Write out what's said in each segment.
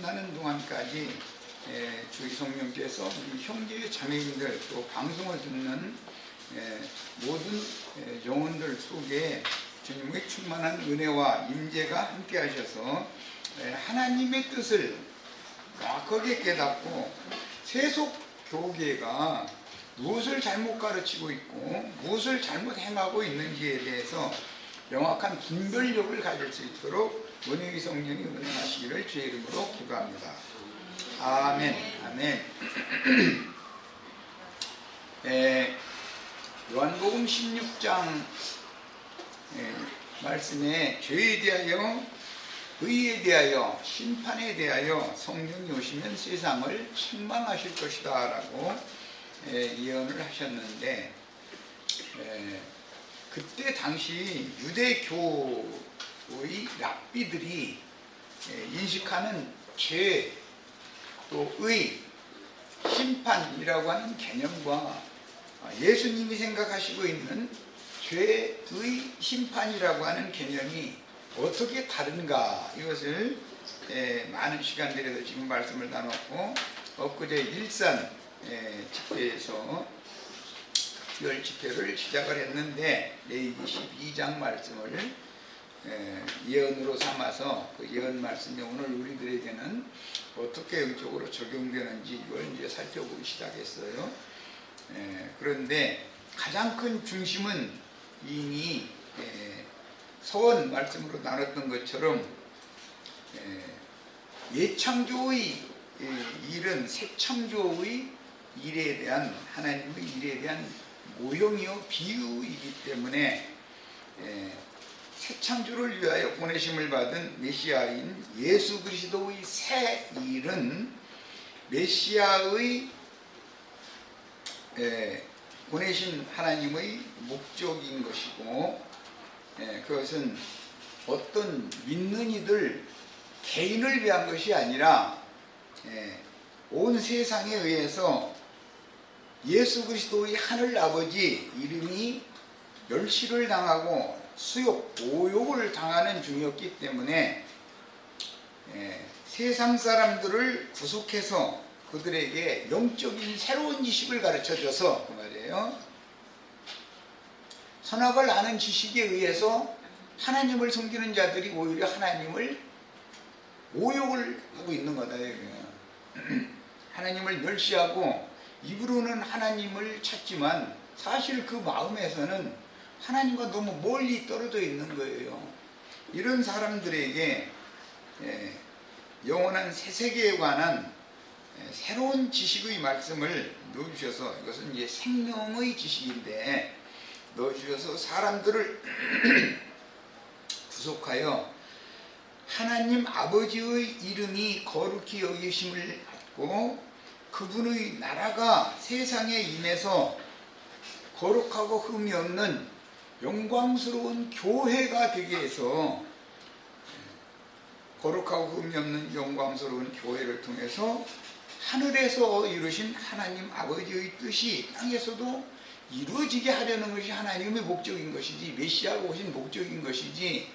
끝나는 동안까지 주의 성령께서 우리 형제 자매님들 또 방송을 듣는 모든 영혼들 속에 주님의 충만한 은혜와 임재가 함께 하셔서 하나님의 뜻을 정확하게 깨닫고 세속 교계가 무엇을 잘못 가르치고 있고 무엇을 잘못 행하고 있는지에 대해서 명확한 분별력을 가질 수 있도록 은혜의 성령이 은행하시기를 주의 이름으로 기도합니다. 아멘. 아멘. 요한복음 16장 말씀에 죄에 대하여, 의에 대하여, 심판에 대하여 성령이 오시면 세상을 책망하실 것이다 라고 예언을 하셨는데, 그때 당시 유대교의 랍비들이 인식하는 죄, 또 의, 심판이라고 하는 개념과 예수님이 생각하시고 있는 죄의 심판이라고 하는 개념이 어떻게 다른가, 이것을 많은 시간들에서 지금 말씀을 나눴고, 엊그제 일산 집회에서 특별 집회를 시작을 했는데 레위기 12장 말씀을 예언으로 삼아서 그 예언 말씀이 오늘 우리들에게는 어떻게 영적으로 적용되는지 이걸 이제 살펴보기 시작했어요. 그런데 가장 큰 중심은 이미 서원 말씀으로 나눴던 것처럼 예창조의 일은 새 창조의 일에 대한, 하나님의 일에 대한 모형이요 비유이기 때문에 새 창조를 위하여 보내심을 받은 메시아인 예수 그리스도의 새 일은 메시아의 보내신 하나님의 목적인 것이고, 그것은 어떤 믿는 이들 개인을 위한 것이 아니라 온 세상에 의해서 예수 그리스도의 하늘 아버지 이름이 멸시를 당하고 수욕, 오욕을 당하는 중이었기 때문에 세상 사람들을 구속해서 그들에게 영적인 새로운 지식을 가르쳐줘서, 그 말이에요, 선악을 아는 지식에 의해서 하나님을 섬기는 자들이 오히려 하나님을 오욕을 하고 있는 거다. 하나님을 멸시하고 입으로는 하나님을 찾지만 사실 그 마음에서는 하나님과 너무 멀리 떨어져 있는 거예요. 이런 사람들에게 영원한 새 세계에 관한 새로운 지식의 말씀을 넣어주셔서, 이것은 이제 생명의 지식인데 넣어주셔서 사람들을 구속하여 하나님 아버지의 이름이 거룩히 여기심을 받고 그분의 나라가 세상에 임해서 거룩하고 흠이 없는 영광스러운 교회가 되게 해서, 거룩하고 흠이 없는 영광스러운 교회를 통해서 하늘에서 이루신 하나님 아버지의 뜻이 땅에서도 이루어지게 하려는 것이 하나님의 목적인 것이지, 메시아가 오신 목적인 것이지,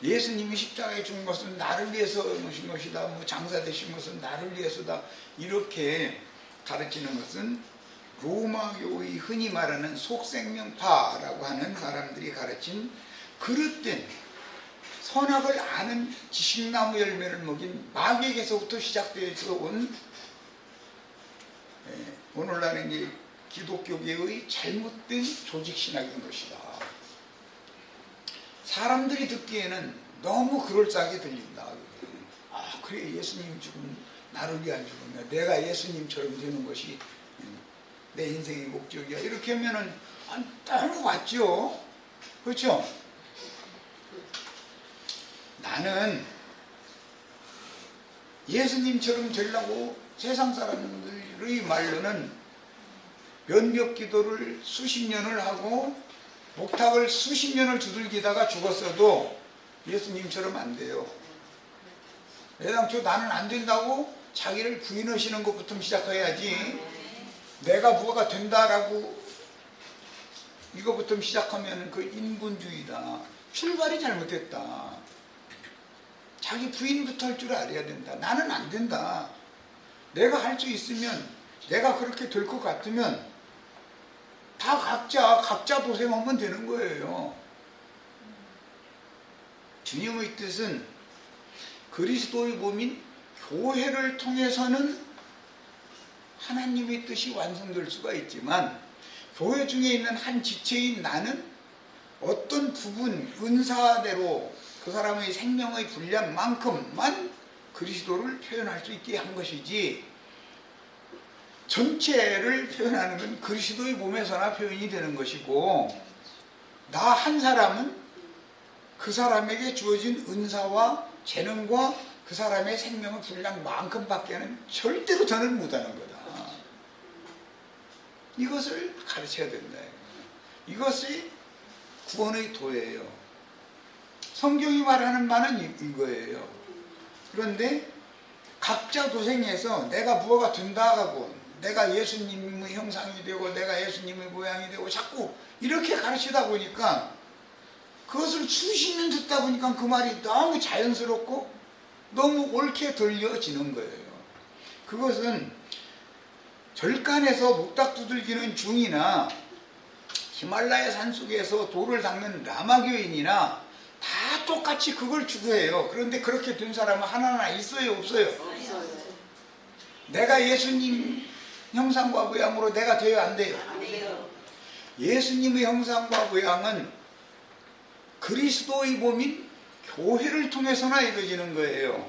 예수님이 십자가에 죽은 것은 나를 위해서 오신 것이다, 뭐 장사 되신 것은 나를 위해서다, 이렇게 가르치는 것은 로마교의 흔히 말하는 속생명파라고 하는 사람들이 가르친 그릇된 선악을 아는 지식나무 열매를 먹인 마귀에게서부터 시작되어서 온 오늘날의 이제 기독교계의 잘못된 조직신학인 것이다. 사람들이 듣기에는 너무 그럴싸하게 들린다. 아, 그래, 예수님 죽음, 나를 위한 죽음이야, 내가 예수님처럼 되는 것이 내 인생의 목적이야, 이렇게 하면은 너무 맞죠? 그렇죠? 나는 예수님처럼 되려고 세상 사람들의 말로는 면벽 기도를 수십 년을 하고 목탁을 수십 년을 두들기다가 죽었어도 예수님처럼 안 돼요. 애당초 나는 안 된다고 자기를 부인하시는 것부터 시작해야지, 내가 뭐가 된다라고 이거부터 시작하면 그 인본주의다. 출발이 잘못됐다. 자기 부인부터 할 줄 알아야 된다. 나는 안 된다. 내가 할 수 있으면, 내가 그렇게 될 것 같으면 다 각자 도생하면 되는 거예요. 주님의 뜻은 그리스도의 몸인 교회를 통해서는 하나님의 뜻이 완성될 수가 있지만, 교회 중에 있는 한 지체인 나는 어떤 부분, 은사대로 그 사람의 생명의 분량만큼만 그리스도를 표현할 수 있게 한 것이지, 전체를 표현하는 건 그리스도의 몸에서나 표현이 되는 것이고, 나 한 사람은 그 사람에게 주어진 은사와 재능과 그 사람의 생명의 분량만큼밖에는 절대로 더는 못하는 거다. 이것을 가르쳐야 된다. 이것이 구원의 도예요. 성경이 말하는 바는 이거예요. 그런데 각자 도생해서 내가 무엇가 된다 하고, 내가 예수님의 형상이 되고 내가 예수님의 모양이 되고 자꾸 이렇게 가르치다 보니까, 그것을 수십 년 듣다 보니까 그 말이 너무 자연스럽고 너무 옳게 들려지는 거예요. 그것은 절간에서 목닥 두들기는 중이나 히말라야 산속에서 돌을 닦는 라마교인이나 다 똑같이 그걸 추구해요. 그런데 그렇게 된 사람은 하나하나 있어요, 없어요? 내가 예수님 형상과 모양으로 내가 돼요, 안 돼요? 예수님의 형상과 모양은 그리스도의 몸인 교회를 통해서나 이루어지는 거예요.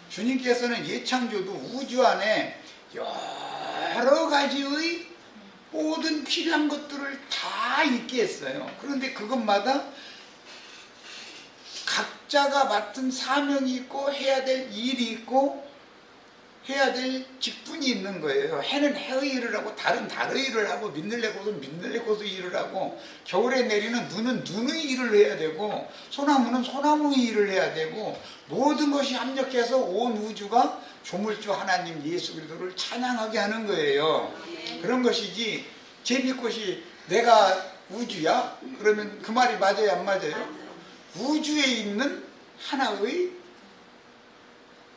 주님께서는 예창조도 우주 안에 여러 가지의 모든 필요한 것들을 다 있게 했어요. 그런데 그것마다 각자가 맡은 사명이 있고 해야 될 일이 있고 해야 될 직분이 있는 거예요. 해는 해의 일을 하고 달은 달의 일을 하고 민들레꽃은 민들레꽃의 일을 하고 겨울에 내리는 눈은 눈의 일을 해야 되고 소나무는 소나무의 일을 해야 되고 모든 것이 합력해서 온 우주가 조물주 하나님 예수 그리스도를 찬양하게 하는 거예요. 그런 것이지 제비꽃이 내가 우주야? 그러면 그 말이 맞아요, 안 맞아요? 우주에 있는 하나의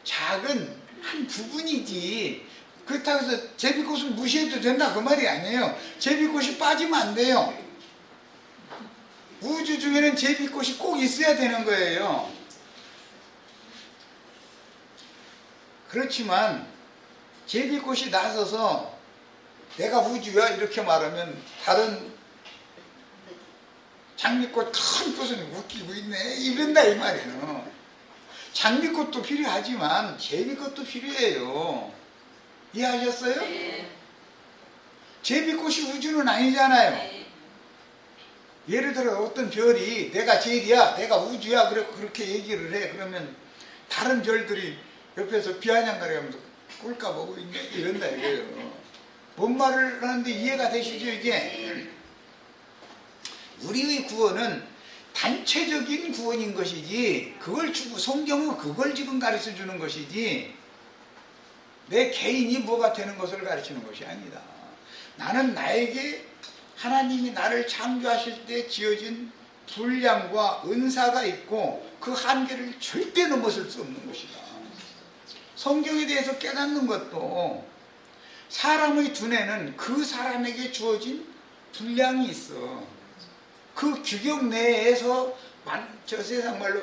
작은 한 부분이지, 그렇다고 해서 제비꽃을 무시해도 된다 그 말이 아니에요. 제비꽃이 빠지면 안 돼요. 우주 중에는 제비꽃이 꼭 있어야 되는 거예요. 그렇지만 제비꽃이 나서서 내가 우주야 이렇게 말하면 다른 장미꽃 큰 꽃은 웃기고 있네 이런다 이 말이에요. 장미꽃도 필요하지만 제비꽃도 필요해요. 이해하셨어요? 네. 제비꽃이 우주는 아니잖아요. 네. 예를 들어 어떤 별이 내가 제일이야, 내가 우주야 그렇게 얘기를 해. 그러면 다른 별들이 옆에서 비아냥거리면서 꿀까 보고 있네 이런다 이거예요. 뭔 말을 하는데 이해가 되시죠 이게? 우리의 구원은 단체적인 구원인 것이지, 그걸 성경은 그걸 지금 가르쳐 주는 것이지 내 개인이 뭐가 되는 것을 가르치는 것이 아니다. 나는 나에게 하나님이 나를 창조하실 때 지어진 분량과 은사가 있고 그 한계를 절대 넘어설 수 없는 것이다. 성경에 대해서 깨닫는 것도 사람의 두뇌는 그 사람에게 주어진 분량이 있어. 그 규격 내에서 저 세상 말로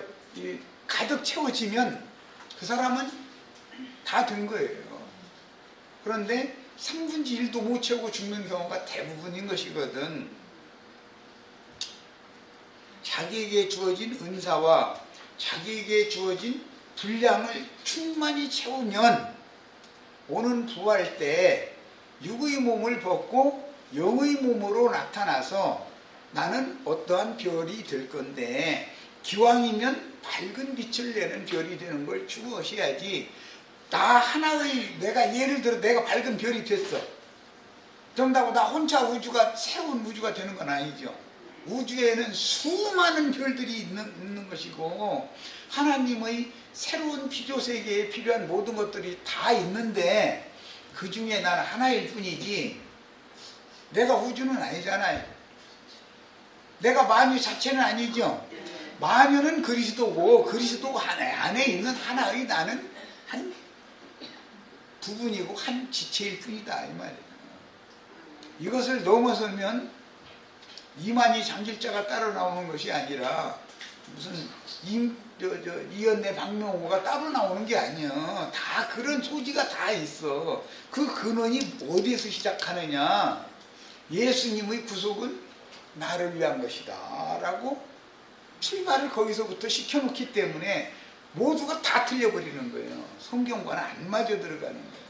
가득 채워지면 그 사람은 다 된 거예요. 그런데 3분의 1도 못 채우고 죽는 경우가 대부분인 것이거든. 자기에게 주어진 은사와 자기에게 주어진 분량을 충만히 채우면 오는 부활 때 육의 몸을 벗고 영의 몸으로 나타나서 나는 어떠한 별이 될 건데 기왕이면 밝은 빛을 내는 별이 되는 걸 추구하셔야지, 나 하나의 내가 예를 들어 내가 밝은 별이 됐어. 정답은 나 혼자 우주가 새로운 우주가 되는 건 아니죠. 우주에는 수많은 별들이 있는 것이고 하나님의 새로운 피조세계에 필요한 모든 것들이 다 있는데 그 중에 나는 하나일 뿐이지 내가 우주는 아니잖아요. 내가 만유 자체는 아니죠. 마녀는 그리스도고 그리스도 안에 있는 하나의 나는 한 부분이고 한 지체일 뿐이다 이 말이에요. 이것을 넘어서면 이만희 장길자가 따로 나오는 것이 아니라 무슨 이연내 박명호가 따로 나오는 게 아니야. 다 그런 소지가 다 있어. 그 근원이 어디에서 시작하느냐. 예수님의 구속은 나를 위한 것이다 라고 출발을 거기서부터 시켜놓기 때문에 모두가 다 틀려버리는 거예요. 성경과는 안 맞아 들어가는 거예요.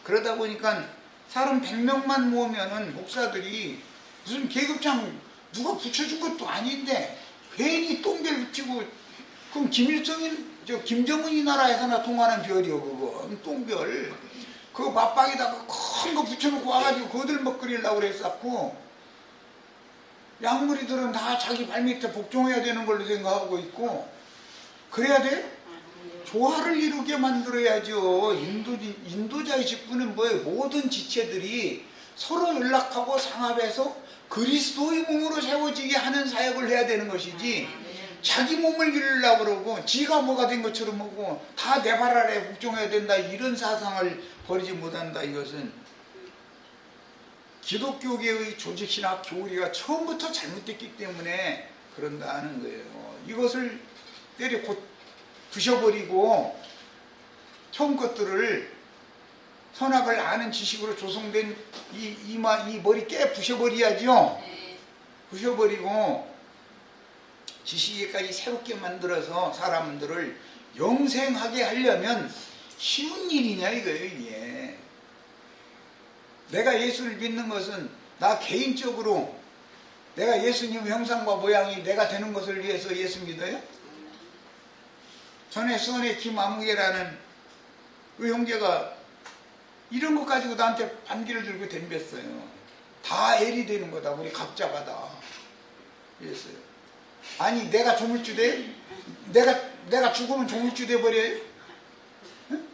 그러다 보니까 사람 100명만 모으면은 목사들이 무슨 계급장 누가 붙여준 것도 아닌데 괜히 똥별 붙이고, 그럼 김정은이 나라에서나 통하는 별이요 그거 똥별. 그거 맞박에다가 큰 거 붙여놓고 와가지고 거들 먹거리려고 그랬었고, 양무리들은 다 자기 발밑에 복종해야 되는 걸로 생각하고 있고, 그래야 돼? 조화를 이루게 만들어야죠. 인도자의 직분은 뭐예요? 모든 지체들이 서로 연락하고 상합해서 그리스도의 몸으로 세워지게 하는 사역을 해야 되는 것이지, 자기 몸을 기르려고 그러고 지가 뭐가 된 것처럼 하고 다 내 발 아래 복종해야 된다 이런 사상을 버리지 못한다. 이것은 기독교계의 조직신학 교리가 처음부터 잘못됐기 때문에 그런다는 거예요. 이것을 때려 부셔버리고 처음 것들을 선악을 아는 지식으로 조성된 이 머리 깨 부셔버려야죠. 부셔버리고 지식에까지 새롭게 만들어서 사람들을 영생하게 하려면 쉬운 일이냐 이거예요. 이게 내가 예수를 믿는 것은 나 개인적으로 내가 예수님 형상과 모양이 내가 되는 것을 위해서 예수 믿어요? 전에 수원의 김아무개라는 그 형제가 이런 것 가지고 나한테 반기를 들고 덤볐어요. 다 L이 되는 거다. 우리 각자가 다. 그랬어요. 아니 내가 조물주돼? 내가 죽으면 조물주 돼버려요? 응?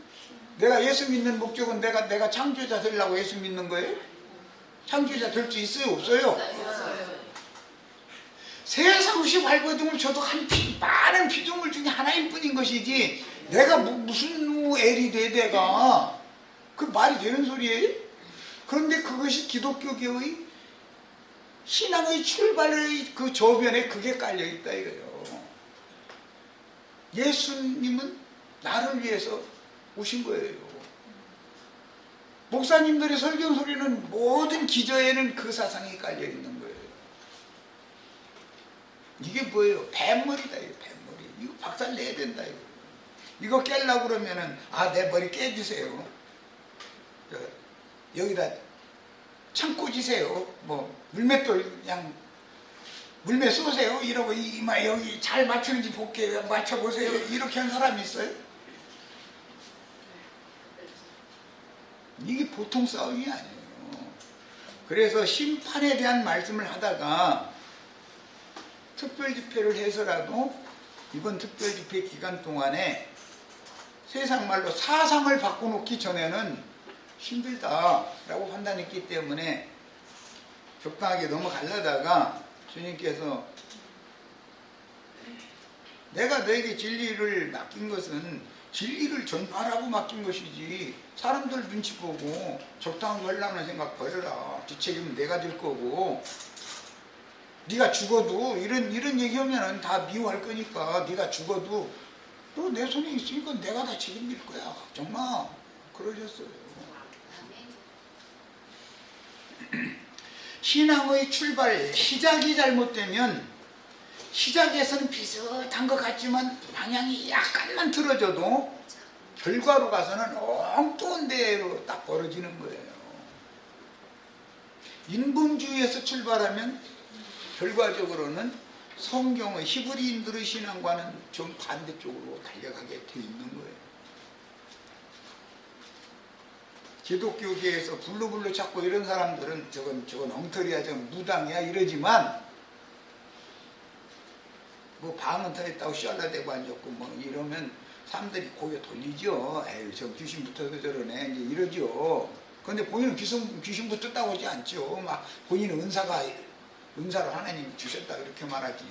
내가 예수 믿는 목적은 내가 창조자 되려고 예수 믿는 거예요? 창조자 될 수 있어요? 없어요? 세상 없이 발버둥을 쳐도 많은 피조물 중에 하나일 뿐인 것이지, 내가 무슨 L이 돼 내가. 그 말이 되는 소리예요? 그런데 그것이 기독교계의 신앙의 출발의 그 저변에 그게 깔려있다 이거예요. 예수님은 나를 위해서 오신 거예요. 목사님들의 설교 소리는 모든 기저에는 그 사상이 깔려있는 거예요. 이게 뭐예요? 뱃머리다 이거 뱃머리. 이거 박살 내야 된다 이거 깨려고 그러면은 내 머리 깨주세요. 여기다 창 꽂으세요. 뭐 물맷돌 그냥 물매 쏘세요. 이러고 이마 여기 잘 맞추는지 볼게요. 맞춰보세요. 이렇게 한 사람이 있어요? 이게 보통 싸움이 아니에요. 그래서 심판에 대한 말씀을 하다가 특별집회를 해서라도 이번 특별집회 기간 동안에 세상 말로 사상을 바꿔놓기 전에는 힘들다라고 판단했기 때문에 적당하게 넘어가려다가 주님께서 내가 너에게 진리를 맡긴 것은 진리를 전파하라고 맡긴 것이지, 사람들 눈치 보고 적당한 거 하려는 생각 버려라. 뒷책임은 내가 질 거고, 네가 죽어도 이런 얘기하면 다 미워할 거니까 네가 죽어도 너 내 손에 있으니까 내가 다 책임질 거야. 걱정 마. 그러셨어요. 신앙의 출발, 시작이 잘못되면 시작에서는 비슷한 것 같지만 방향이 약간만 틀어져도 결과로 가서는 엉뚱한 데로 딱 벌어지는 거예요. 인본주의에서 출발하면 결과적으로는 성경의 히브리인들의 신앙과는 좀 반대쪽으로 달려가게 돼 있는 거예요. 기독교계에서 불루불루 찾고 이런 사람들은 저건 엉터리야, 저건 무당이야 이러지만, 뭐 방은 터졌다고 쩔라대고 앉았고 뭐 이러면 사람들이 고개 돌리죠. 에휴 저 귀신 붙어서 저러네 이제 이러죠. 그런데 본인은 귀신 붙었다고 하지 않죠. 막 본인은 은사로 하나님 주셨다 이렇게 말하지.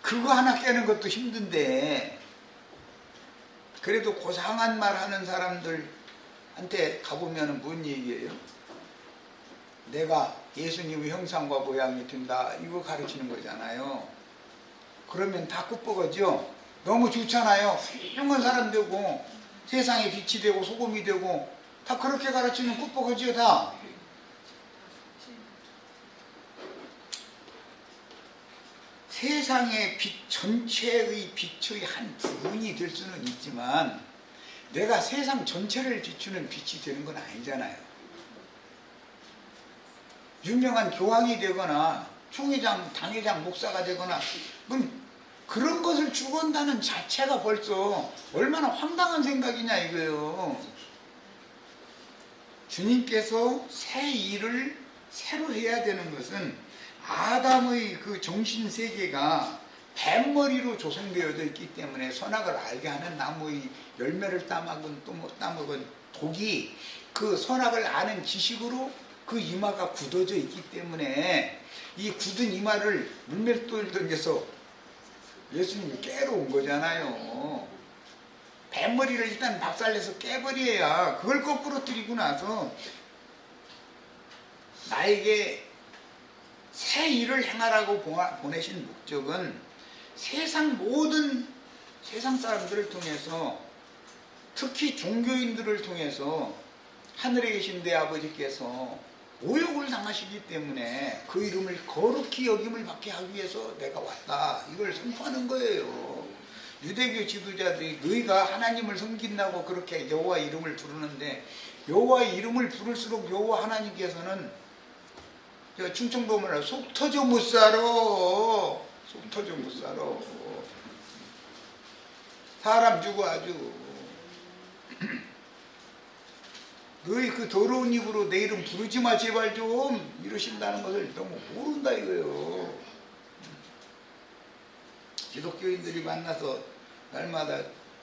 그거 하나 깨는 것도 힘든데, 그래도 고상한 말 하는 사람들한테 가보면 뭔 얘기예요? 내가 예수님의 형상과 모양이 된다, 이거 가르치는 거잖아요. 그러면 다 끝보거죠. 너무 좋잖아요. 훌륭한 사람 되고 세상에 빛이 되고 소금이 되고 다 그렇게 가르치면 끝보거죠. 다. 세상의 빛 전체의 빛의 한 부분이 될 수는 있지만 내가 세상 전체를 비추는 빛이 되는 건 아니잖아요. 유명한 교황이 되거나 총회장, 당회장, 목사가 되거나 그런 것을 추구한다는 자체가 벌써 얼마나 황당한 생각이냐 이거예요. 주님께서 새 일을 새로 해야 되는 것은 아담의 그 정신세계가 뱃머리로 조성되어져 있기 때문에 선악을 알게 하는 나무의 열매를 따먹은 또 못 따먹은 독이 그 선악을 아는 지식으로 그 이마가 굳어져 있기 때문에 이 굳은 이마를 물맷돌 던져서 예수님이 깨러 온 거잖아요. 뱃머리를 일단 박살내서 깨버려야 그걸 거꾸로 들이고 나서 나에게 새 일을 행하라고 보내신 목적은 모든 세상 사람들을 통해서 특히 종교인들을 통해서 하늘에 계신 내 아버지께서 모욕을 당하시기 때문에 그 이름을 거룩히 여김을 받게 하기 위해서 내가 왔다, 이걸 선포하는 거예요. 유대교 지도자들이 너희가 하나님을 섬긴다고 그렇게 여호와 이름을 부르는데 여호와의 이름을 부를수록 여호와 하나님께서는 충청도 말로 속 터져 못 살아. 속 터져 못 살아. 사람 주고 아주 너희 그 더러운 입으로 내 이름 부르지 마 제발 좀, 이러신다는 것을 너무 모른다 이거예요. 기독교인들이 만나서 날마다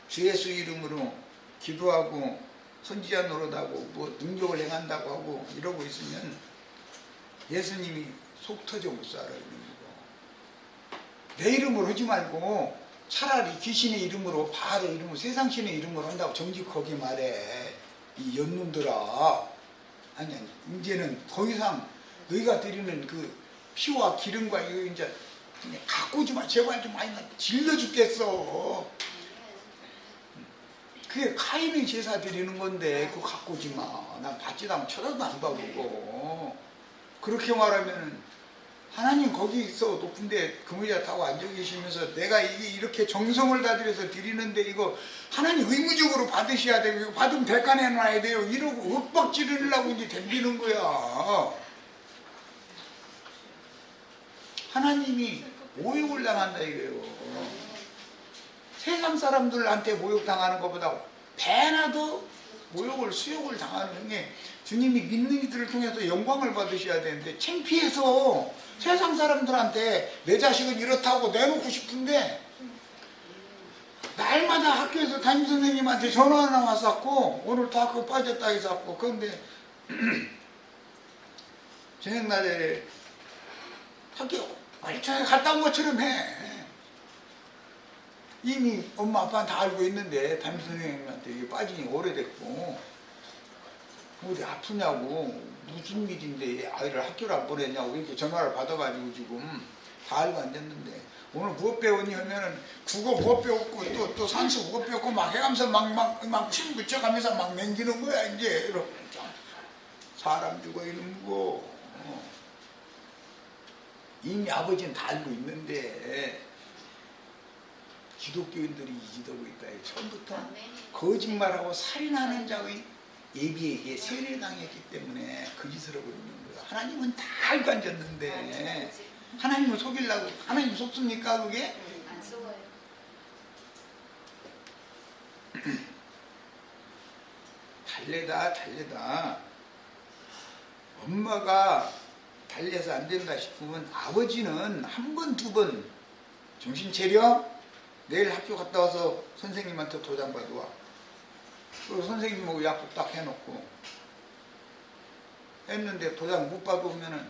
주 예수 이름으로 기도하고 선지자 노릇하고 뭐 능력을 행한다고 하고 이러고 있으면 예수님이 속 터져 못 살아 이런 거. 내 이름으로 하지 말고 차라리 귀신의 이름으로, 바알의 이름으로, 세상신의 이름으로 한다고 정직하게 말해. 이 연놈들아, 아니 이제는 더 이상 너희가 드리는 그 피와 기름과 이거 이제 가꾸지 마 제발 좀, 많이 질러 죽겠어. 그게 카인의 제사 드리는 건데 그거 가꾸지 마. 난 받지도 않고 쳐다도 안 봐보고. 그렇게 말하면 하나님 거기 있어 높은데 금의자 타고 앉아 계시면서 내가 이게 이렇게 정성을 다들여서 드리는데 이거 하나님 의무적으로 받으셔야 되고 이거 받으면 대가 내놔야 돼요, 이러고 윽박 지르려고 이제 덤비는 거야. 하나님이 모욕을 당한다 이거예요. 세상 사람들한테 모욕당하는 것보다 배나 더 모욕을 수욕을 당하는 게, 주님이 믿는 이들을 통해서 영광을 받으셔야 되는데 창피해서 세상 사람들한테 내 자식은 이렇다고 내놓고 싶은데 날마다 학교에서 담임선생님한테 전화 하나 왔었고 오늘도 학교 빠졌다 했었고, 그런데 저녁날에 학교 말초에 갔다 온 것처럼 해. 이미 엄마 아빠는 다 알고 있는데 담임선생님한테 이게 빠지니 오래됐고 어디 아프냐고 무슨 일인데 아이를 학교를 안 보냈냐고 이렇게 전화를 받아가지고 지금 다 알고 앉았는데, 오늘 무엇 배우니 하면은 국어 무엇 배웠고 또 산수 무엇 배웠고 막 해가면서 침 붙여가면서 막 맹기는 거야 이제. 이렇게 사람 죽어 있는 거 이미 아버지는 다 알고 있는데 기독교인들이 이지도고 있다. 처음부터 거짓말하고 살인하는 자의 예비에게 세례를 당했기 때문에 그 짓을 하고 있는 거예요. 하나님은 다 알고 앉았는데 하나님을 속이려고. 하나님 속습니까 그게? 안 속아요. 달래다. 엄마가 달래서 안 된다 싶으면 아버지는 한 번, 두 번 정신 차려. 내일 학교 갔다 와서 선생님한테 도장 받아와. 그리고 선생님하고 약속 딱 해놓고 했는데 도장 못 받아오면은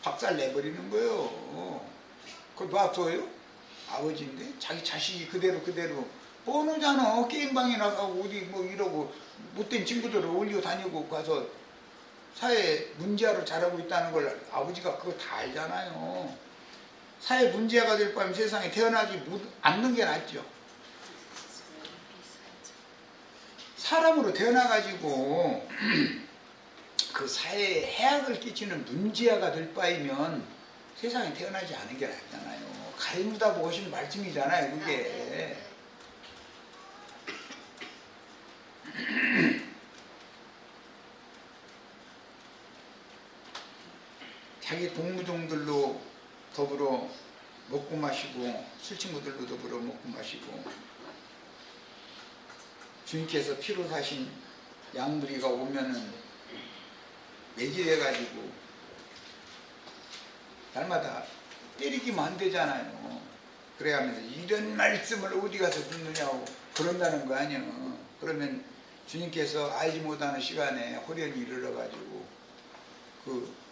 박살 내버리는 거예요. 그걸 놔둬요? 아버지인데 자기 자식이 그대로 뻔하잖아. 게임방에 나가고 어디 뭐 이러고 못된 친구들을 올리고 다니고 가서 사회 문제아로 자라고 있다는 걸 아버지가 그거 다 알잖아요. 사회 문제아가 될 바면 세상에 태어나지 않는 게 낫죠. 사람으로 태어나가지고 그 사회에 해악을 끼치는 문제아가 될 바이면 세상에 태어나지 않은 게 낫잖아요. 가리무다 보신 말씀이잖아요, 그게. 자기 동무종들로 더불어 먹고 마시고 술친구들로 더불어 먹고 마시고 주님께서 피로 사신 양무리가 오면은 매질해가지고 날마다 때리기만 안 되잖아요. 그래야 하면서 이런 말씀을 어디 가서 듣느냐고 그런다는 거 아니에요. 그러면 주님께서 알지 못하는 시간에 호련히 이르러가지고 그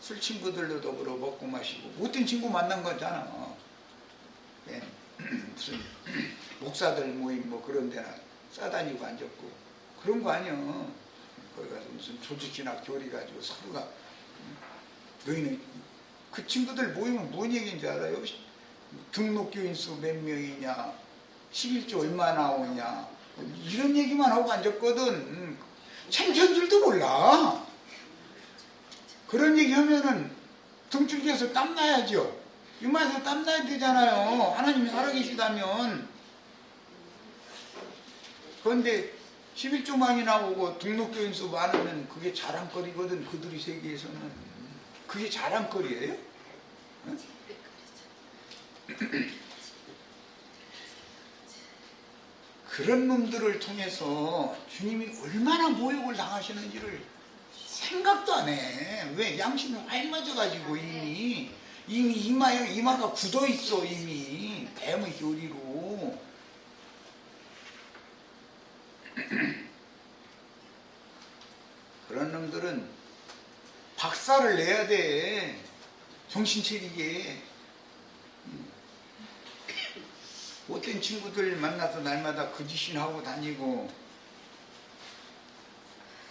술 친구들도 더불어 먹고 마시고 못된 친구 만난 거잖아. 네. 무슨 목사들 모임 뭐 그런 데나 싸다니고 앉았고 그런 거 아니야. 거기 가서 무슨 조직이나 교리 가지고 서로가 너희는 그 친구들 모이면 뭔 얘기인지 알아요? 등록교인 수 몇 명이냐 11조 얼마 나오냐 이런 얘기만 하고 앉았거든. 창피한 줄도 몰라. 그런 얘기 하면은 등줄기에서 땀나야죠. 이마에서 땀나야 되잖아요. 하나님이 살아계시다면. 그런데 11조만이 나오고 등록교인 수 많으면 그게 자랑거리거든. 그들이 세계에서는. 그게 자랑거리예요? 응? 그런 놈들을 통해서 주님이 얼마나 모욕을 당하시는지를 생각도 안 해. 왜? 양심이 핥맞아가지고 이미 이마가 굳어있어. 이미 뱀의 교리로. 그런 놈들은 박살을 내야 돼. 정신 차리게. 못된 친구들 만나서 날마다 거짓신하고 다니고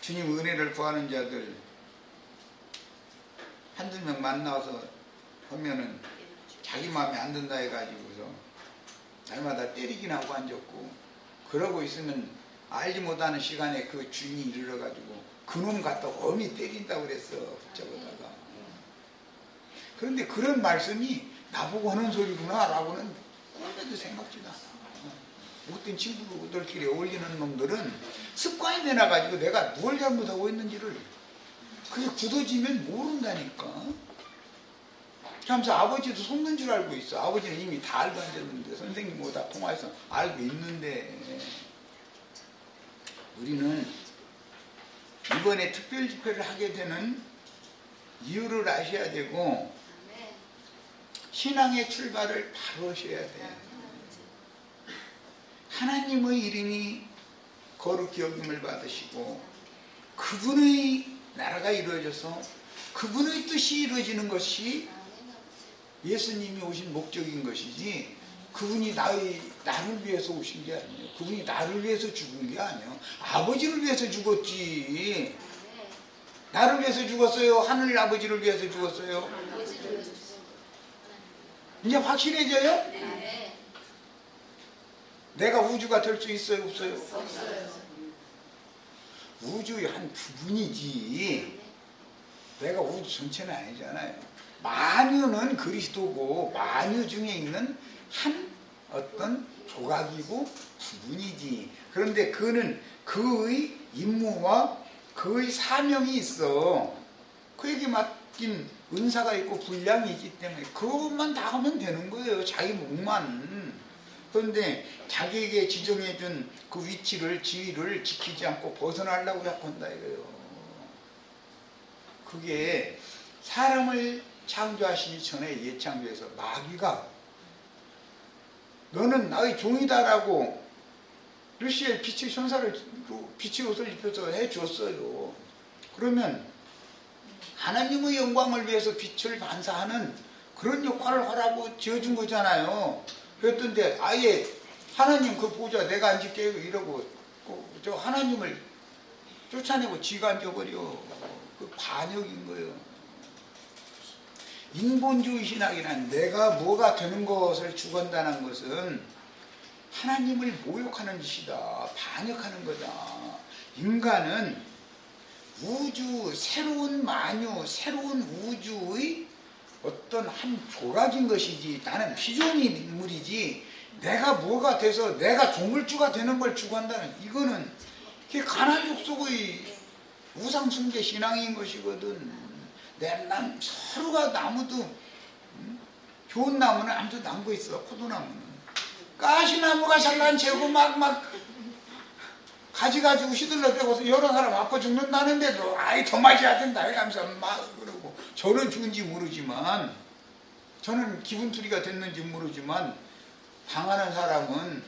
주님 은혜를 구하는 자들 한두 명 만나서 하면은 자기 마음에 안 든다 해가지고서 날마다 때리긴 하고 앉았고 그러고 있으면 알지 못하는 시간에 그 주인이 이르러가지고 그놈 갖다 엄히 때린다고 그랬어. 붙잡아다가. 그런데 그런 말씀이 나보고 하는 소리구나 라고는 꿈에도 생각지도 않아. 못된 친구들끼리 어울리는 놈들은 습관이 되나가지고 내가 뭘 잘못하고 있는지를 그게 굳어지면 모른다니까. 그러면서 아버지도 속는 줄 알고 있어. 아버지는 이미 다 알고 앉았는데 선생님하고 다 통화해서 알고 있는데 우리는 이번에 특별 집회를 하게 되는 이유를 아셔야 되고 신앙의 출발을 바로 하셔야 돼. 하나님의 이름이 거룩히 여김을 받으시고 그분의 나라가 이루어져서 그분의 뜻이 이루어지는 것이 예수님이 오신 목적인 것이지 그분이 나를 위해서 오신 게 아니에요. 그분이 나를 위해서 죽은 게 아니에요. 아버지를 위해서 죽었지. 나를 위해서 죽었어요? 하늘 아버지를 위해서 죽었어요? 이제 확실해져요? 네. 내가 우주가 될 수 있어요? 없어요? 없어요. 우주의 한 부분이지 내가 우주 전체는 아니잖아요. 만유는 그리스도고 만유 중에 있는 한 어떤 조각이고 부분이지. 그런데 그는 그의 임무와 그의 사명이 있어. 그에게 맡긴 은사가 있고 분량이 있기 때문에 그것만 다 하면 되는 거예요. 자기 목만. 그런데 자기에게 지정해준 그 위치를 지위를 지키지 않고 벗어나려고 자꾸 한다 이거예요. 그게 사람을 창조하시기 전에 예창조에서 마귀가 너는 나의 종이다라고 루시엘 빛의 천사를 빛의 옷을 입혀서 해줬어요. 그러면 하나님의 영광을 위해서 빛을 반사하는 그런 역할을 하라고 지어준 거잖아요. 그랬던데 아예 하나님 그 보좌 내가 앉을게 이러고 저 하나님을 쫓아내고 지가 앉아버려. 그 반역인 거예요. 인본주의 신학이란 내가 뭐가 되는 것을 추구한다는 것은 하나님을 모욕하는 짓이다. 반역하는 거다. 인간은 우주, 새로운 만유, 새로운 우주의 어떤 한 조각인 것이지 나는 피조물 인물이지 내가 뭐가 돼서 내가 조물주가 되는 걸 추구한다는 이거는 그게 가난족 속의 우상숭배 신앙인 것이거든. 난 서로가 나무도 좋은 나무는 아무도 남고 있어. 포도나무는 가시나무가 잘난 채고 막 가지 가지고 시들러대고서 여러 사람 아파 죽는다는데도 아이 더 마셔야 된다 이러면서 막 그러고 저는 죽은지 모르지만 저는 기분투리가 됐는지 모르지만 당하는 사람은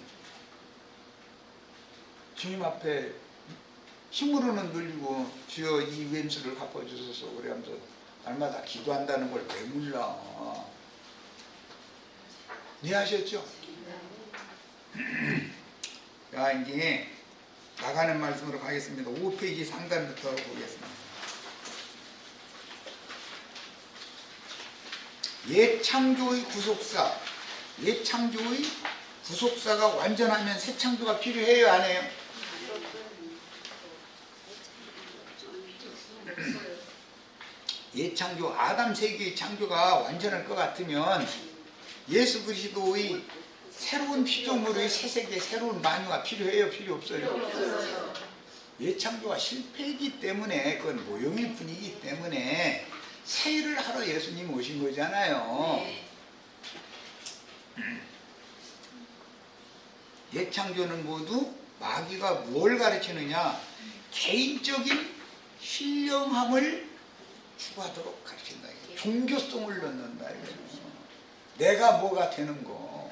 주님 앞에 힘으로는 늘리고 주여 이 왼수를 갚아주소서 그러면서 날마다 기도한다는 걸 왜 몰라. 이해하셨죠? 자 이제 나가는 말씀으로 가겠습니다. 5페이지 상단부터 보겠습니다. 옛 창조의 구속사, 옛 창조의 구속사가 완전하면 새 창조가 필요해요, 안 해요? 옛 창조, 아담 세계의 창조가 완전할 것 같으면 예수 그리스도의 새로운 피조물의 새 세계, 새로운 만유가 필요해요, 필요 없어요? 옛 창조가 실패이기 때문에 그건 모형일 뿐이기 때문에 새 일을 하러 예수님이 오신 거잖아요. 옛 창조는 모두 마귀가 뭘 가르치느냐? 개인적인 신령함을 추구하도록 가르친다. 종교성을 넣는다. 내가 뭐가 되는 거.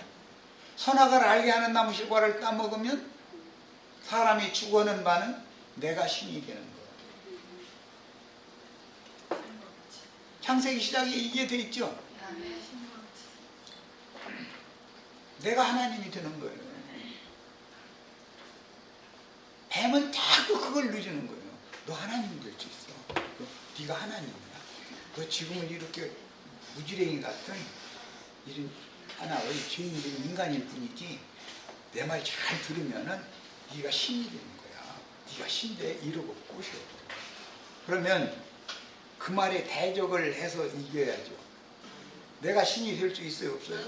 선악을 알게 하는 나무 실과를 따먹으면 사람이 추구하는 바는 내가 신이 되는 거. 창세기 시작에 이게 돼 있죠. 내가 하나님이 되는 거예요. 뱀은 자꾸 그걸 누리는 거예요. 너 하나님 될 수 있어. 네가 하나님이야. 너 지금은 이렇게 무지랭이 같은 이런 하나의 죄인된 인간일 뿐이지 내 말 잘 들으면은 네가 신이 되는 거야. 네가 신데 이러고 꼬셔. 그러면 그 말에 대적을 해서 이겨야죠. 내가 신이 될 수 있어요, 없어요?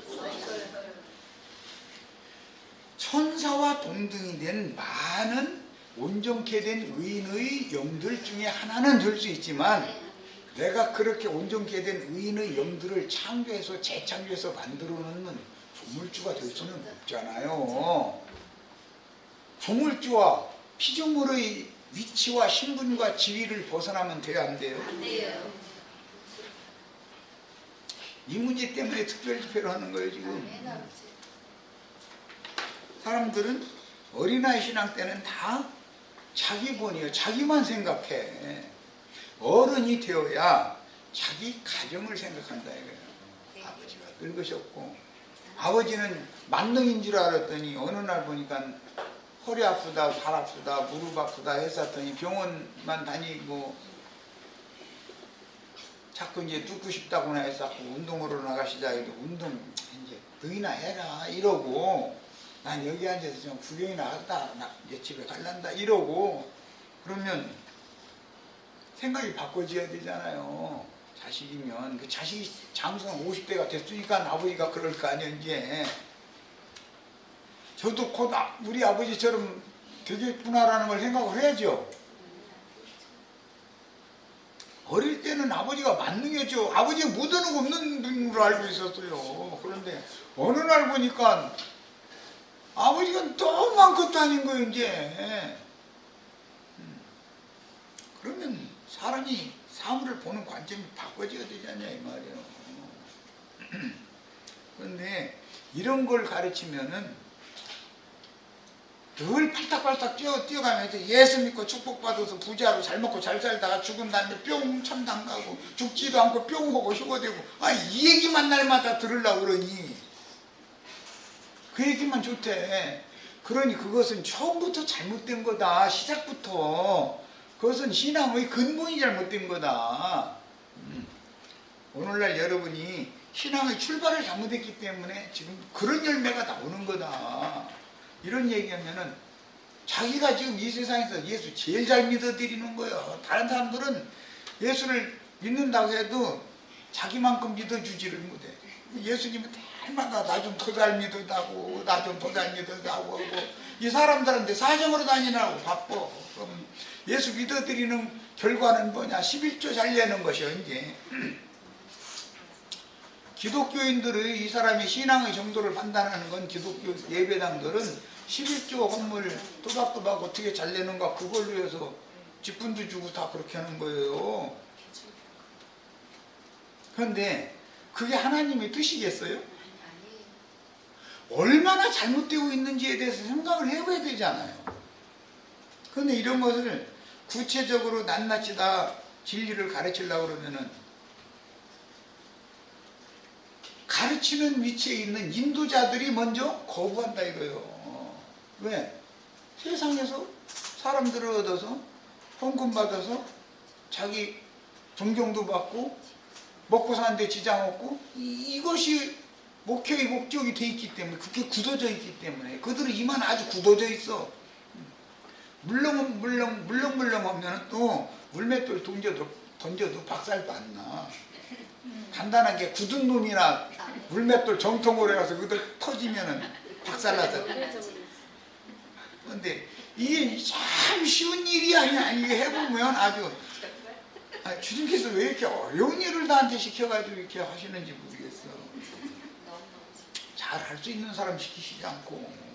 천사와 동등이 된 많은 온전케 된 의인의 영들 중에 하나는 될 수 있지만 내가 그렇게 온전케 된 의인의 영들을 창조해서 재창조해서 만들어 놓는 조물주가 될 수는 없잖아요. 조물주와 피조물의 위치와 신분과 지위를 벗어나면 돼요, 안 돼요? 안 돼요. 이 문제 때문에 특별 집회를 하는 거예요, 지금. 사람들은 어린아이 신앙 때는 다 자기 본이에요. 자기만 생각해. 어른이 되어야 자기 가정을 생각한다 이거예요. 아버지가 늙으셨고 아버지는 만능인 줄 알았더니 어느 날 보니까 허리 아프다, 발 아프다, 무릎 아프다 했었더니 병원만 다니고 자꾸 이제 눕고 싶다고나 해서 운동으로 나가시자 이러고 운동 이제 너희나 해라 이러고 난 여기 앉아서 좀 구경이나 하다 이제 집에 갈란다 이러고 그러면 생각이 바꿔져야 되잖아요. 자식이면 그 자식이 장성 50대가 됐으니까 아버지가 그럴 거 아니에요. 이제 저도 곧 우리 아버지처럼 되겠구나라는 걸 생각을 해야죠. 어릴 때는 아버지가 만능했죠. 아버지가 못하는 거 없는 분으로 알고 있었어요. 그런데 어느 날 보니까 아버지가 너무 많것도 아닌 거예요. 이제 그러면 사람이 사물을 보는 관점이 바꿔져야 되지 않냐 이 말이에요. 그런데 이런 걸 가르치면은 늘 팔딱팔딱 뛰어가면서 예수 믿고 축복받아서 부자로 잘 먹고 잘 살다가 죽은 다음에 뿅 천당 가고 죽지도 않고 뿅 하고 휴거되고 이 얘기만 날마다 들으려고 그러니 그 얘기만 좋대. 그러니 그것은 처음부터 잘못된 거다. 시작부터 그것은 신앙의 근본이 잘못된 거다. 오늘날 여러분이 신앙의 출발을 잘못했기 때문에 지금 그런 열매가 나오는 거다. 이런 얘기하면은 자기가 지금 이 세상에서 예수 제일 잘 믿어드리는 거예요. 다른 사람들은 예수를 믿는다고 해도 자기만큼 믿어주지를 못해. 예수님은 날마다 나 좀 더 잘 믿어다고, 나 좀 더 잘 믿어다고 하고, 이 사람들한테 사정으로 다니느라고 바빠. 그럼 예수 믿어드리는 결과는 뭐냐? 11조 잘 내는 것이요, 이제. 기독교인들의 이 사람의 신앙의 정도를 판단하는 건 기독교 예배당들은 11조 헌물 또박또박 어떻게 잘 내는가 그걸로 해서 직분도 주고 다 그렇게 하는 거예요. 그런데 그게 하나님의 뜻이겠어요? 얼마나 잘못되고 있는지에 대해서 생각을 해봐야 되잖아요. 그런데 이런 것을 구체적으로 낱낱이 다 진리를 가르치려고 그러면은 가르치는 위치에 있는 인도자들이 먼저 거부한다 이거예요. 왜? 세상에서 사람들을 얻어서 헌금 받아서 자기 존경도 받고 먹고 사는데 지장 없고 이것이 목표의 목적이 돼 있기 때문에 그게 굳어져 있기 때문에 그들은 이만 아주 굳어져 있어. 물렁물렁 하면 또 물맷돌 던져도 박살도 안 나. 간단하게 굳은 놈이나 물맷돌 정통으로 해서 그들 터지면은 박살나잖아. 그런데 이게 참 쉬운 일이 아니야. 이게 해보면 아주 주님께서 왜 이렇게 어려운 일을 나한테 시켜가지고 이렇게 하시는지 모르겠어. 잘 할 수 있는 사람 시키시지 않고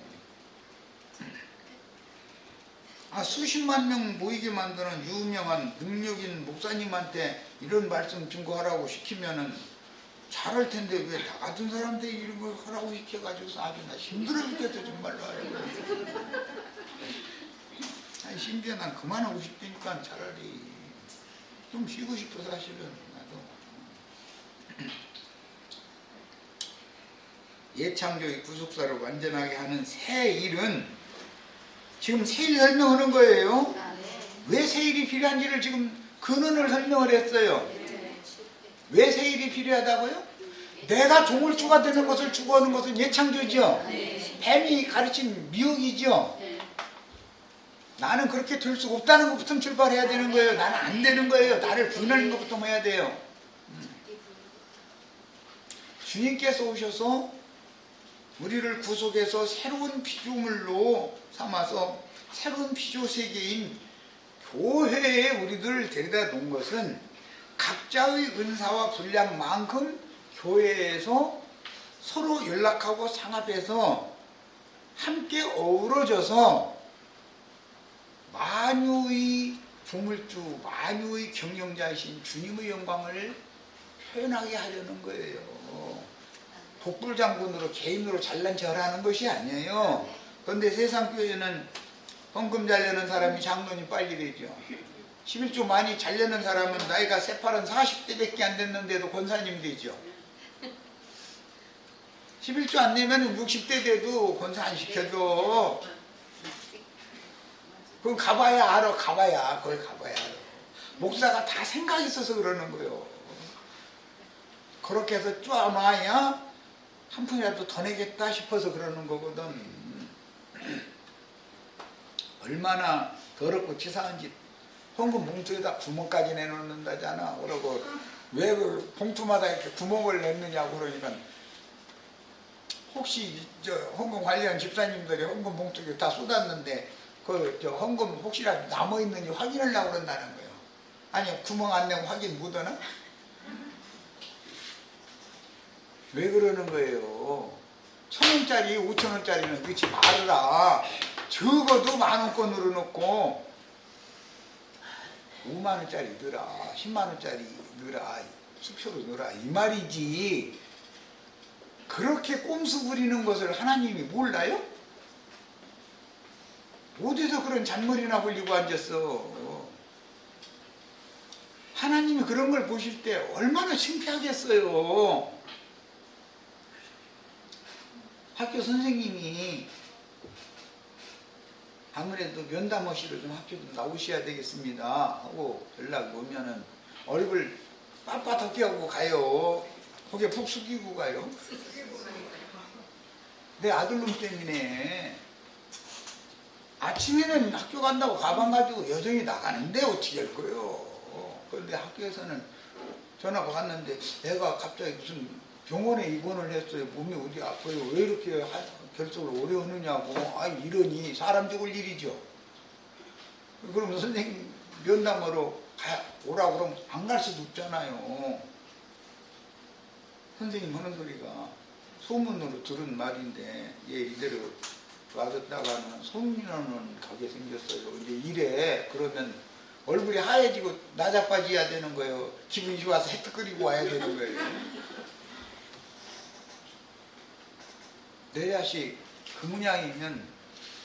수십만 명 모이게 만드는 유명한 능력인 목사님한테 이런 말씀 증거하라고 시키면은 잘할 텐데 왜 나 같은 사람한테 이런 걸 하라고 시켜가지고서 아주 나 힘들어 죽겠어 정말로. 심지어 난 그만하고 싶으니까 차라리 좀 쉬고 싶어 사실은 나도. 예창조의 구속사를 완전하게 하는 새 일은 지금 새 일 설명하는 거예요. 왜 새 일이 필요한지를 지금 근원을 설명을 했어요. 왜 새 일이 필요하다고요? 내가 종을주가 되는 것을 추구하는 것은 예창조죠. 뱀이 가르친 미혹이죠. 나는 그렇게 될 수 없다는 것부터 출발해야 되는 거예요. 나는 안 되는 거예요. 나를 부인하는 것부터 해야 돼요. 주님께서 오셔서 우리를 구속해서 새로운 피조물로 삼아서 새로운 피조 세계인 교회에 우리들을 데려다 놓은 것은 각자의 은사와 분량만큼 교회에서 서로 연락하고 상합해서 함께 어우러져서 만유의 부물주, 만유의 경영자이신 주님의 영광을 표현하게 하려는 거예요. 독불장군으로 개인으로 잘난 척하는 것이 아니에요. 그런데 세상 교회는 헌금 잘 내는 사람이 장로님 빨리 되죠. 11조 많이 잘 내는 사람은 나이가 새파란 40대밖에 안 됐는데도 권사님 되죠. 11조 안 내면 60대 돼도 권사 안 시켜줘. 그건 가봐야 알아. 그걸 가봐야 알아. 목사가 다 생각이 있어서 그러는 거예요. 그렇게 해서 쪼아놔야 한 푼이라도 더 내겠다 싶어서 그러는 거거든. 얼마나 더럽고 치사한지. 헌금 봉투에다 구멍까지 내놓는다잖아. 그러고 왜 그 봉투마다 이렇게 구멍을 냈느냐고 그러니까 혹시 저 헌금 관련 집사님들이 헌금 봉투에 다 쏟았는데 그 저 헌금 혹시라도 남아 있는지 확인하려고 그런다는 거예요. 아니 구멍 안 내면 확인 못 하나? 왜 그러는 거예요? 1,000원짜리 5,000원짜리는 그렇지 말으라. 적어도 10,000원권으로 놓고 5만원짜리 넣어라, 10만원짜리 넣어라, 수표로 넣어라 이 말이지. 그렇게 꼼수 부리는 것을 하나님이 몰라요? 어디서 그런 잔머리나 벌리고 앉았어. 하나님이 그런 걸 보실 때 얼마나 창피하겠어요. 학교 선생님이 아무래도 면담하시러 좀 학교 좀 나오셔야 되겠습니다 하고 연락이 오면은 얼굴 빳빳하게 하고 가요. 고개 푹 숙이고 가요. 내 아들놈 때문에 아침에는 학교 간다고 가방 가지고 여전히 나가는데 어떻게 할 거예요. 그런데 학교에서는 전화가 왔는데 애가 갑자기 무슨 병원에 입원을 했어요. 몸이 어디 아파요. 왜 이렇게 결석을 오래 하느냐고. 아, 이러니 사람 죽을 일이죠. 그럼 선생님 면담으로 오라고 그러면 안 갈 수도 없잖아요. 선생님 하는 소리가 소문으로 들은 말인데 얘 이대로 놔뒀다가는 손님은 가게 생겼어요. 이제 이래. 그러면 얼굴이 하얘지고 나자빠져야 되는 거예요. 기분이 좋아서 해떡 끓이고 와야 되는 거예요. 내 자식 그 모양이면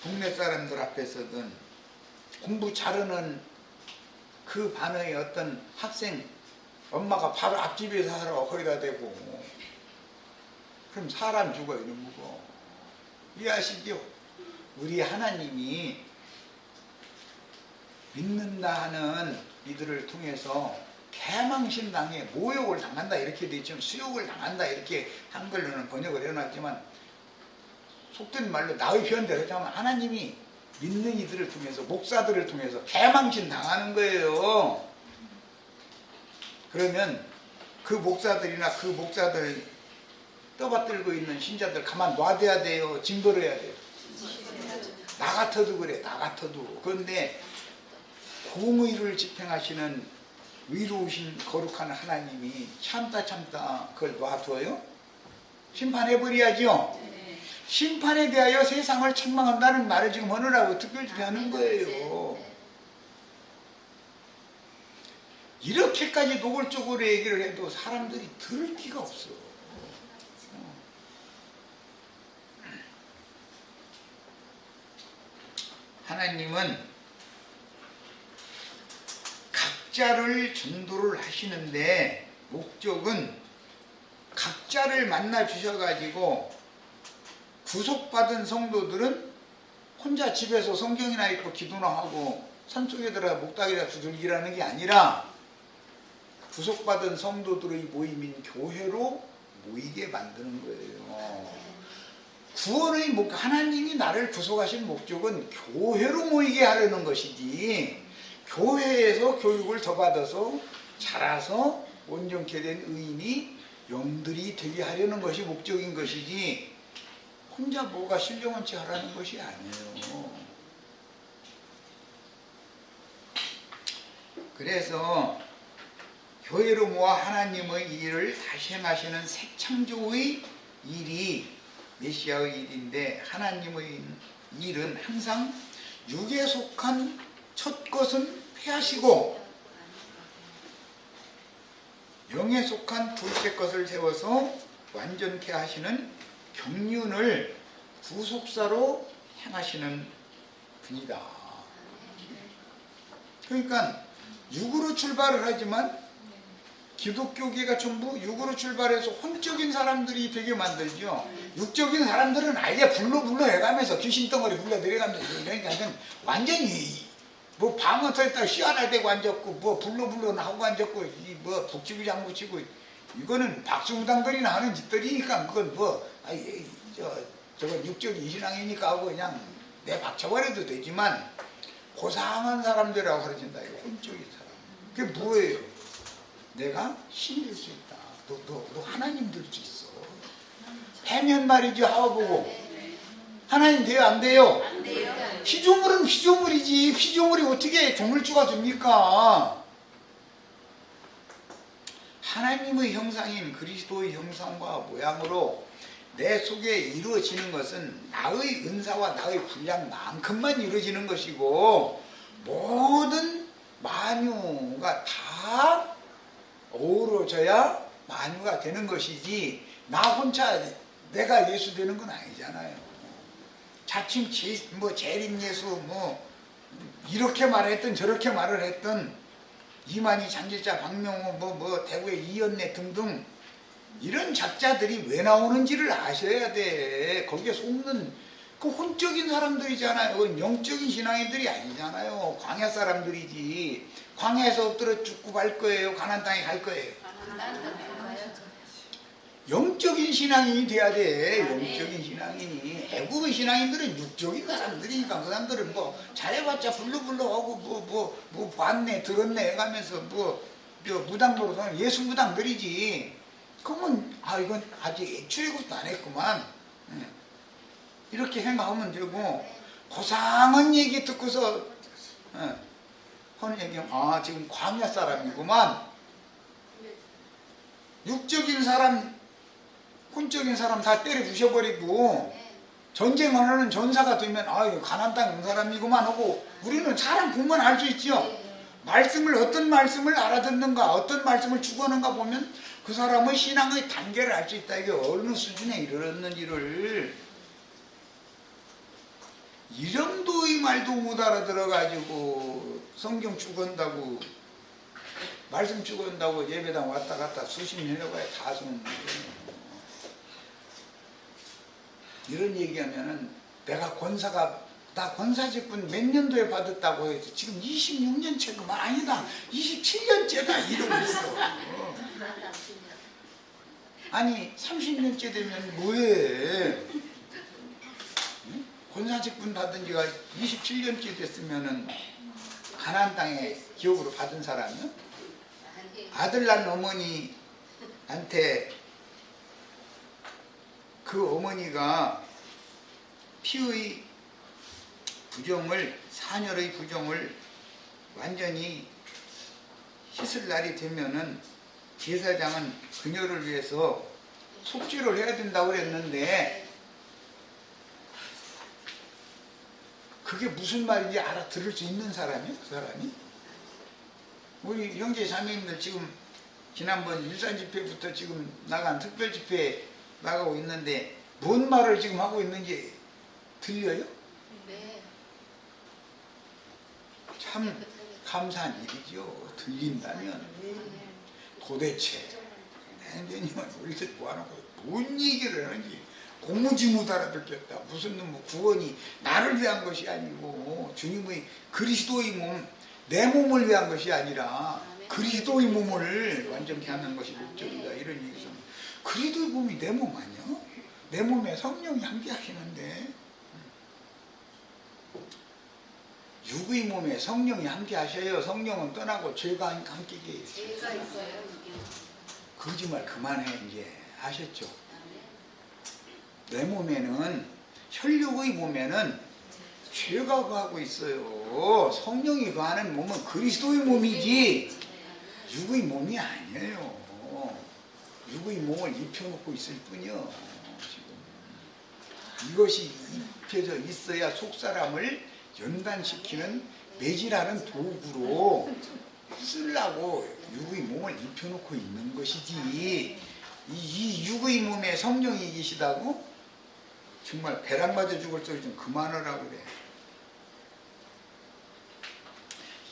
동네 사람들 앞에서든 공부 잘하는 그 반의 어떤 학생 엄마가 바로 앞집에서 살아 거기다 대고 그럼 사람 죽어요. 이런 거 이해하시죠? 우리 하나님이 믿는다 하는 이들을 통해서 개망신당에 모욕을 당한다 이렇게 돼 있지만 수욕을 당한다 이렇게 한글로는 번역을 해놨지만 속된 말로 나의 표현대로 하자면 하나님이 믿는 이들을 통해서 목사들을 통해서 개망신 당하는 거예요. 그러면 그 목사들이나 그 목사들 떠받들고 있는 신자들 가만 놔둬야 돼요. 징벌해야 돼요. 나 같아도 그래. 나 같아도. 그런데 공의를 집행하시는 의로우신 거룩한 하나님이 참다 그걸 놔둬요? 심판해버려야죠. 심판에 대하여 세상을 책망한다는 말을 지금 하느라고 특별히 하는 거예요. 이렇게까지 노골적으로 얘기를 해도 사람들이 들을 기가 없어. 하나님은 각자를 전도를 하시는데 목적은 각자를 만나 주셔가지고 구속받은 성도들은 혼자 집에서 성경이나 읽고 기도나 하고 산속에 들어가 목닥이라 두들기라는 게 아니라 구속받은 성도들의 모임인 교회로 모이게 만드는 거예요. 구원의 하나님이 나를 구속하신 목적은 교회로 모이게 하려는 것이지 교회에서 교육을 더 받아서 자라서 온전케 된 의인이 영들이 되게 하려는 것이 목적인 것이지 혼자 뭐가 신령한지 하라는 것이 아니에요. 그래서 교회로 모아 하나님의 일을 다시 행하시는 새 창조의 일이 메시아의 일인데 하나님의 일은 항상 육에 속한 첫 것은 폐하시고 영에 속한 둘째 것을 세워서 완전케 하시는 경륜을 구속사로 행하시는 분이다. 그러니까 육으로 출발을 하지만 기독교계가 전부 육으로 출발해서 혼적인 사람들이 되게 만들죠. 육적인 사람들은 아예 불러 해가면서 귀신덩어리 불러 내려가면서 그러니까 완전히 뭐 방어 터졌다 시원할 대고 앉았고 뭐 불러 하고 앉았고 뭐 북치고 장구치고 이거는 박수무당들이나 하는 짓들이니까 그건 뭐 저건 육적인 신앙이니까 하고 그냥 내 박쳐버려도 되지만 고상한 사람들이라고 가르친다. 이거 혼적인 사람. 그게 뭐예요? 내가 신 될 수 있다. 너 하나님 될 수 있어. 해면 말이죠. 하와보고 하나님 돼요? 안 돼요? 안 돼요. 피조물은 피조물이지. 피조물이 어떻게 조물주가 됩니까? 하나님의 형상인 그리스도의 형상과 모양으로 내 속에 이루어지는 것은 나의 은사와 나의 분량만큼만 이루어지는 것이고 모든 만유가 다 어우러져야 만유가 되는 것이지 나 혼자 내가 예수 되는 건 아니잖아요. 자칭 뭐 재림예수 뭐 이렇게 말했던 저렇게 말을 했던 이만희, 장길자, 박명호 뭐 대구의 이연래 등등 이런 작자들이 왜 나오는지를 아셔야 돼. 거기에 속는 그 혼적인 사람들이잖아요. 그건 영적인 신앙인들이 아니잖아요. 광야 사람들이지. 광야에서 엎드려 죽고 갈 거예요? 가나안 땅에 갈 거예요? 영적인 신앙인이 돼야 돼. 영적인 신앙인이. 애국의 신앙인들은 육적인 사람들이니까 그 사람들은 뭐 잘해봤자 불러하고 뭐 봤네 들었네 해가면서 뭐 무당으로 예수 무당들이지. 그러면 이건 아직 출애굽도 안 했구만. 이렇게 생각하면 되고 고상한 얘기 듣고서 하는 얘기하면 지금 광야 사람이구만. 육적인 사람 혼적인 사람 다 때려 부셔버리고 전쟁하는 전사가 되면 가나안 땅 온 사람이구만 하고 우리는 사람 보면 알 수 있죠. 말씀을 어떤 말씀을 알아듣는가 어떤 말씀을 추구하는가 보면 그 사람의 신앙의 단계를 알 수 있다. 이게 어느 수준에 이르렀는지를 이 정도의 말도 못 알아들어가지고 성경 추구한다고 말씀 추구한다고 예배당 왔다 갔다 수십 년 해봐야 다 쓰는 거예요. 이런 얘기하면은 내가 나 권사직분 몇 년도에 받았다고 해서 지금 26년째 그만 아니다 27년째다 이러고 있어. 아니 30년째 되면 뭐해? 권사직분 받은 지가 27년째 됐으면은 가나안 땅에 기업으로 받은 사람이요? 아들 낳은 어머니한테 그 어머니가 피의 부정을 사녀의 부정을 완전히 씻을 날이 되면은 제사장은 그녀를 위해서 속죄를 해야 된다고 그랬는데 그게 무슨 말인지 알아들을 수 있는 사람이요? 그 사람이? 우리 형제 자매님들 지금 지난번 일산 집회부터 지금 나간 특별 집회 나가고 있는데 뭔 말을 지금 하고 있는지 들려요? 네. 참 감사한 일이죠. 들린다면 도대체 행제님은 우리서 뭐하는거 뭔 얘기를 하는지 도무지 못 알아듣겠다. 무슨 뭐 구원이 나를 위한 것이 아니고 주님의 그리스도의 몸, 내 몸을 위한 것이 아니라 그리스도의 몸을 완전히 하는 것이 목적이다. 이런 얘기죠. 그리스도의 몸이 내 몸 아니야? 내 몸에 성령이 함께 하시는데 육의 몸에 성령이 함께 하셔요. 성령은 떠나고 죄가 함께 계세요. 죄가 있어요. 거짓말 그만해 이제. 아셨죠? 내 몸에는 혈육의 몸에는 죄가 거하고 있어요. 성령이 거하는 몸은 그리스도의 몸이지 육의 몸이 아니에요. 육의 몸을 입혀놓고 있을 뿐이요. 지금 이것이 입혀져 있어야 속사람을 연단시키는 매질하는 도구로 쓰려고 육의 몸을 입혀놓고 있는 것이지 이 육의 몸에 성령이 계시다고? 정말 배랑 맞아 죽을 소리 좀 그만하라고 그래.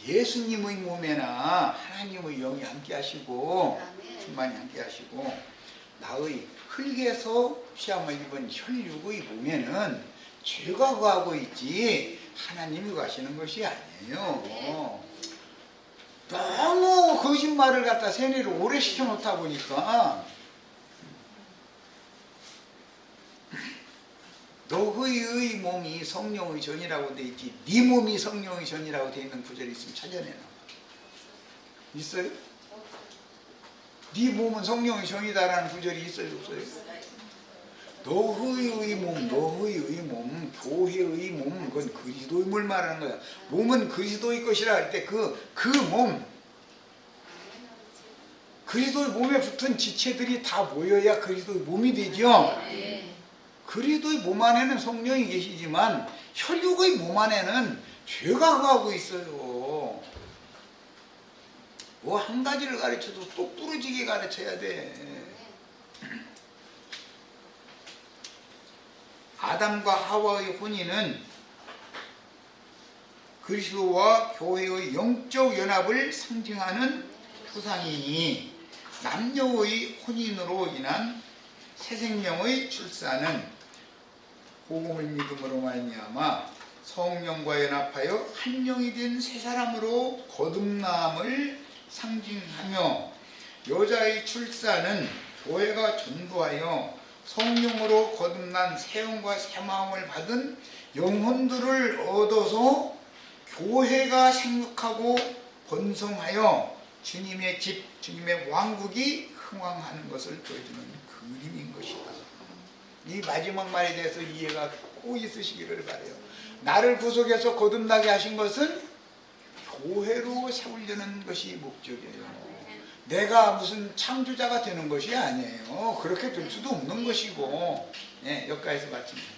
예수님의 몸에나 하나님의 영이 함께 하시고 충만히 함께 하시고 나의 흙에서 시험을 입은 혈육의 몸에는 죄가 거하고 있지 하나님이 거하시는 것이 아니에요. 너무 거짓말을 갖다 세뇌를 오래 시켜놓다 보니까 너의 몸이 성령의 전이라고 돼 있지 네 몸이 성령의 전이라고 돼 있는 구절이 있으면 찾아내놔. 있어요? 네 몸은 성령의 전이다라는 구절이 있어요? 없어요? 너의 몸, 교회의 몸, 그건 그리스도의 몸을 말하는 거야. 몸은 그리스도의 것이라 할 때 그 몸, 그리스도의 몸에 붙은 지체들이 다 모여야 그리스도의 몸이 되죠. 그리스도의 몸 안에는 성령이 계시지만 혈육의 몸 안에는 죄가 거하고 있어요. 뭐 한 가지를 가르쳐도 또 부러지게 가르쳐야 돼. 아담과 하와의 혼인은 그리스도와 교회의 영적 연합을 상징하는 표상이니 남녀의 혼인으로 인한 새 생명의 출산은 복음을 믿음으로 말미암아 성령과 연합하여 한 영이 된 새 사람으로 거듭남을 상징하며, 여자의 출산은 교회가 전도하여 성령으로 거듭난 새 영과 새 마음을 받은 영혼들을 얻어서 교회가 생육하고 번성하여 주님의 집, 주님의 왕국이 흥왕하는 것을 보여주는 그림인 것이다. 이 마지막 말에 대해서 이해가 꼭 있으시기를 바라요. 나를 구속해서 거듭나게 하신 것은 교회로 세우려는 것이 목적이에요. 내가 무슨 창조자가 되는 것이 아니에요. 그렇게 될 수도 없는 것이고. 네, 여기까지서 마칩니다.